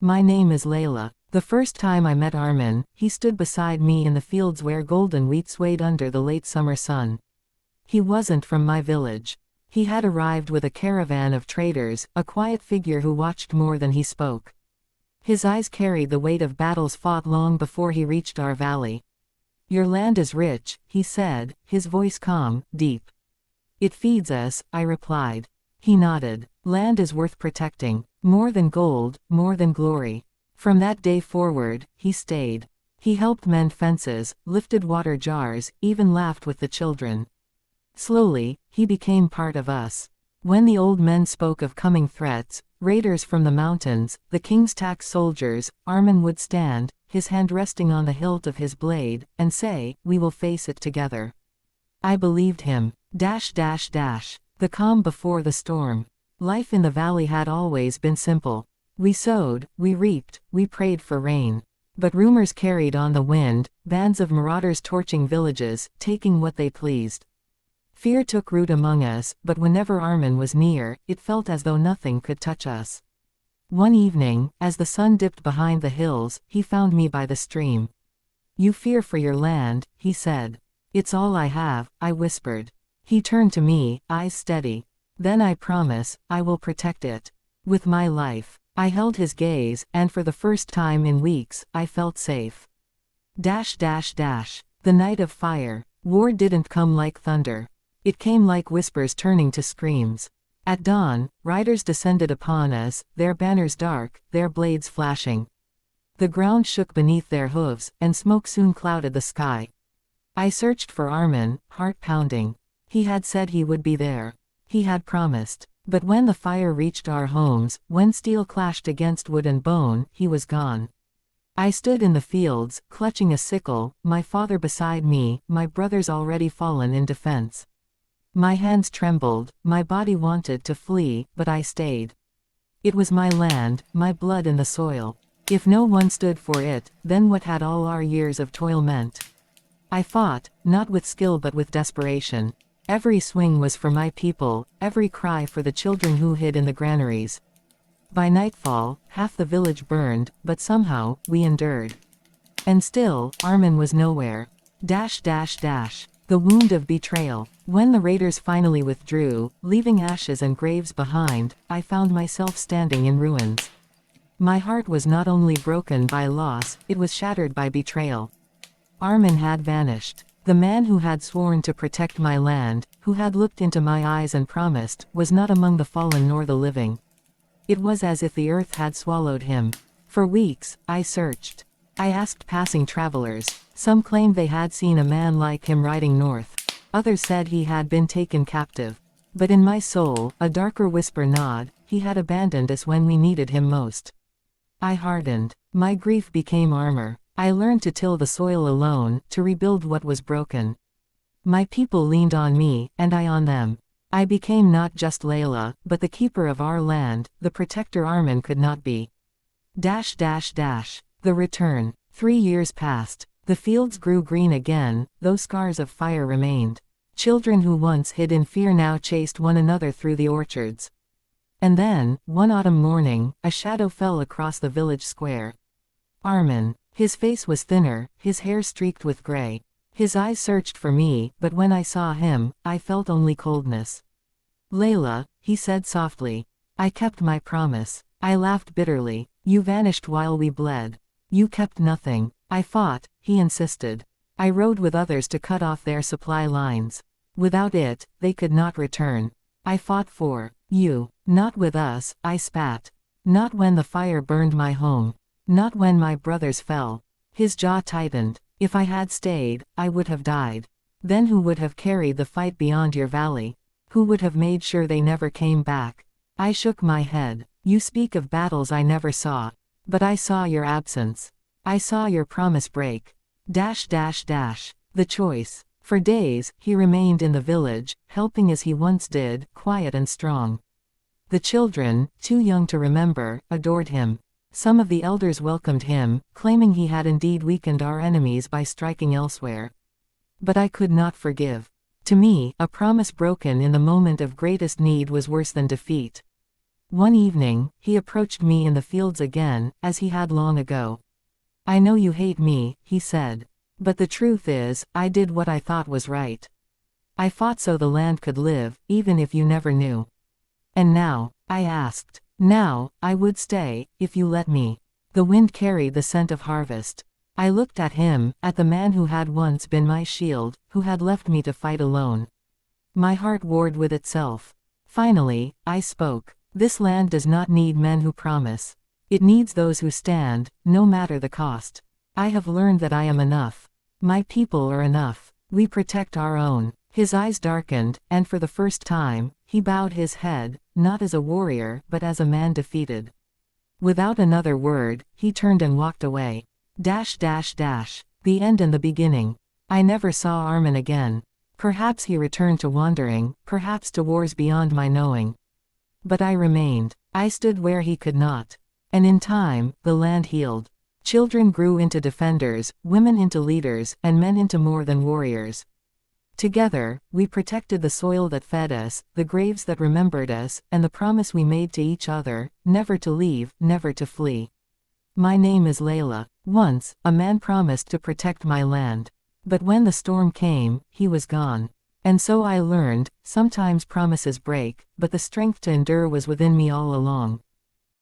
My name is Layla. The first time I met Armin, he stood beside me in the fields where golden wheat swayed under the late summer sun. He wasn't from my village. He had arrived with a caravan of traders, a quiet figure who watched more than he spoke. His eyes carried the weight of battles fought long before he reached our valley. "Your land is rich," he said, his voice calm, deep. "It feeds us," I replied. He nodded. "Land is worth protecting. More than gold, more than glory." From that day forward, he stayed. He helped mend fences, lifted water jars, even laughed with the children. Slowly, he became part of us. When the old men spoke of coming threats, raiders from the mountains, the king's tax soldiers, Armin would stand, his hand resting on the hilt of his blade, and say, "We will face it together." I believed him. The calm before the storm. Life in the valley had always been simple. We sowed, we reaped, we prayed for rain. But rumors carried on the wind, bands of marauders torching villages, taking what they pleased. Fear took root among us, but whenever Armin was near, it felt as though nothing could touch us. One evening, as the sun dipped behind the hills, he found me by the stream. "You fear for your land," he said. "It's all I have," I whispered. He turned to me, eyes steady. "Then I promise, I will protect it. With my life." I held his gaze, and for the first time in weeks, I felt safe. The night of fire. War didn't come like thunder. It came like whispers turning to screams. At dawn, riders descended upon us, their banners dark, their blades flashing. The ground shook beneath their hooves, and smoke soon clouded the sky. I searched for Armin, heart pounding. He had said he would be there. He had promised. But when the fire reached our homes, when steel clashed against wood and bone, he was gone. I stood in the fields, clutching a sickle, my father beside me, my brothers already fallen in defense. My hands trembled, my body wanted to flee, but I stayed. It was my land, my blood in the soil. If no one stood for it, then what had all our years of toil meant? I fought, not with skill but with desperation. Every swing was for my people, every cry for the children who hid in the granaries. By nightfall, half the village burned, but somehow, we endured. And still, Armin was nowhere. The wound of betrayal. When the raiders finally withdrew, leaving ashes and graves behind, I found myself standing in ruins. My heart was not only broken by loss, it was shattered by betrayal. Armin had vanished. The man who had sworn to protect my land, who had looked into my eyes and promised, was not among the fallen nor the living. It was as if the earth had swallowed him. For weeks, I searched. I asked passing travelers. Some claimed they had seen a man like him riding north. Others said he had been taken captive. But in my soul, a darker whisper gnawed, he had abandoned us when we needed him most. I hardened. My grief became armor. I learned to till the soil alone, to rebuild what was broken. My people leaned on me, and I on them. I became not just Layla, but the keeper of our land, the protector Armin could not be. The return. 3 years passed. The fields grew green again, though scars of fire remained. Children who once hid in fear now chased one another through the orchards. And then, one autumn morning, a shadow fell across the village square. Armin. His face was thinner, his hair streaked with gray. His eyes searched for me, but when I saw him, I felt only coldness. "Layla," he said softly. I kept my promise. I laughed bitterly. "You vanished while we bled. You kept nothing." I fought, he insisted. I rode with others to cut off their supply lines. Without it, they could not return. I fought for you. Not with us, I spat. Not when the fire burned my home. Not when my brothers fell. His jaw tightened. If I had stayed, I would have died. Then who would have carried the fight beyond your valley? Who would have made sure they never came back? I shook my head. You speak of battles I never saw. But I saw your absence. I saw your promise break. The choice. For days, he remained in the village, helping as he once did, quiet and strong. The children, too young to remember, adored him. Some of the elders welcomed him, claiming he had indeed weakened our enemies by striking elsewhere. But I could not forgive. To me, a promise broken in the moment of greatest need was worse than defeat. One evening, he approached me in the fields again, as he had long ago. "I know you hate me," he said. "But the truth is, I did what I thought was right. I fought so the land could live, even if you never knew." "And now?" I asked. "Now, I would stay, if you let me." The wind carried the scent of harvest. I looked at him, at the man who had once been my shield, who had left me to fight alone. My heart warred with itself. Finally, I spoke. "This land does not need men who promise. It needs those who stand, no matter the cost. I have learned that I am enough. My people are enough. We protect our own." His eyes darkened, and for the first time, he bowed his head, not as a warrior but as a man defeated. Without another word, he turned and walked away. The end and the beginning. I never saw Armin again. Perhaps he returned to wandering, perhaps to wars beyond my knowing. But I remained. I stood where he could not. And in time, the land healed. Children grew into defenders, women into leaders, and men into more than warriors. Together, we protected the soil that fed us, the graves that remembered us, and the promise we made to each other, never to leave, never to flee. My name is Layla. Once, a man promised to protect my land. But when the storm came, he was gone. And so I learned, sometimes promises break, but the strength to endure was within me all along.